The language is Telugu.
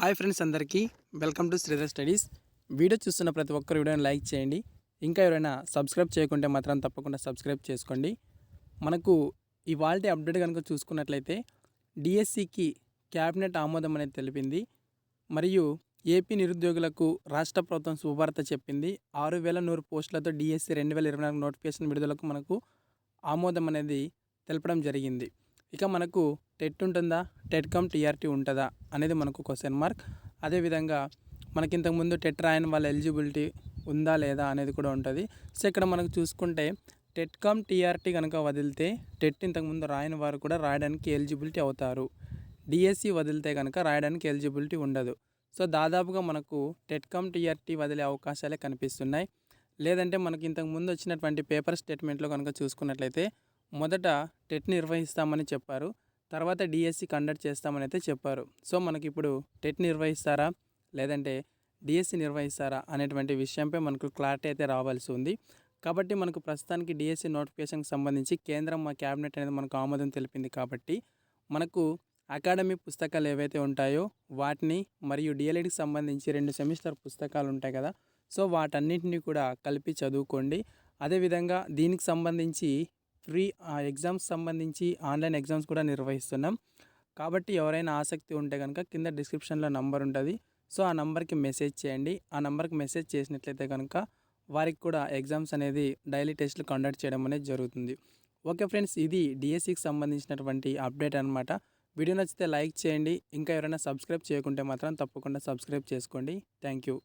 హాయ్ ఫ్రెండ్స్ అందరికీ welcome to Sridhar studies. Video చూస్తున్న ప్రతి ఒక్కరు వీడియోని లైక్ చేయండి. ఇంకా ఎవరైనా సబ్స్క్రైబ్ చేయకుంటే మాత్రం తప్పకుండా సబ్స్క్రైబ్ చేసుకోండి. మనకు ఇవాల్టి అప్డేట్ కనుక చూసుకున్నట్లయితే డిఎస్సికి క్యాబినెట్ ఆమోదం అనేది తెలిపింది. మరియు ఏపీ నిరుద్యోగులకు రాష్ట్ర ప్రభుత్వం శుభవార్త చెప్పింది. 6100 పోస్టులతో డిఎస్సి 2024 నోటిఫికేషన్ విడుదలకు మనకు ఆమోదం అనేది తెలపడం జరిగింది. ఇక మనకు టెట్ ఉంటుందా, టెట్ కమ్ టీఆర్టీ ఉంటుందా అనేది మనకు క్వశ్చన్ మార్క్. అదేవిధంగా మనకి ఇంతకుముందు టెట్ రాయని వాళ్ళ ఎలిజిబిలిటీ ఉందా లేదా అనేది కూడా ఉంటుంది. సో ఇక్కడ మనకు చూసుకుంటే టెట్ కమ్ టీఆర్టీ కనుక వదిలితే టెట్ ఇంతకుముందు రాయని వారు కూడా రాయడానికి ఎలిజిబిలిటీ అవుతారు. డిఎస్సి వదిలితే కనుక రాయడానికి ఎలిజిబిలిటీ ఉండదు. సో దాదాపుగా మనకు టెట్ కమ్ టీఆర్టీ వదిలే అవకాశాలే కనిపిస్తున్నాయి. లేదంటే మనకి ఇంతకుముందు వచ్చినటువంటి పేపర్ స్టేట్మెంట్లో కనుక చూసుకున్నట్లయితే మొదట టెట్ నిర్వహిస్తామని చెప్పారు, తర్వాత డిఎస్సి కండక్ట్ చేస్తామని అయితే చెప్పారు. సో మనకి ఇప్పుడు టెట్ నిర్వహిస్తారా లేదంటే డిఎస్సి నిర్వహిస్తారా అనేటువంటి విషయంపై మనకు క్లారిటీ అయితే రావాల్సి ఉంది. కాబట్టి మనకు ప్రస్తుతానికి డిఎస్సి నోటిఫికేషన్కి సంబంధించి కేంద్రం మా క్యాబినెట్ అనేది మనకు ఆమోదం తెలిపింది. కాబట్టి మనకు అకాడమీ పుస్తకాలు ఏవైతే ఉంటాయో వాటిని మరియు డిఎల్ఈడికి సంబంధించి 2 సెమిస్టర్ పుస్తకాలు ఉంటాయి కదా, సో వాటన్నింటినీ కూడా కలిపి చదువుకోండి. అదేవిధంగా దీనికి సంబంధించి ఫ్రీ ఎగ్జామ్స్ సంబంధించి ఆన్లైన్ ఎగ్జామ్స్ కూడా నిర్వహిస్తున్నాం. కాబట్టి ఎవరైనా ఆసక్తి ఉంటే కనుక కింద డిస్క్రిప్షన్లో నంబర్ ఉంటుంది. సో ఆ నంబర్కి మెసేజ్ చేయండి. ఆ నంబర్కి మెసేజ్ చేసినట్లయితే కనుక వారికి కూడా ఎగ్జామ్స్ అనేది డైలీ టెస్ట్లు కండక్ట్ చేయడం అనేది జరుగుతుంది. ఓకే ఫ్రెండ్స్, ఇది డిఎస్సికి సంబంధించినటువంటి అప్డేట్ అనమాట. వీడియో నచ్చితే లైక్ చేయండి. ఇంకా ఎవరైనా సబ్స్క్రైబ్ చేయకుంటే మాత్రం తప్పకుండా సబ్స్క్రైబ్ చేసుకోండి. Thank you.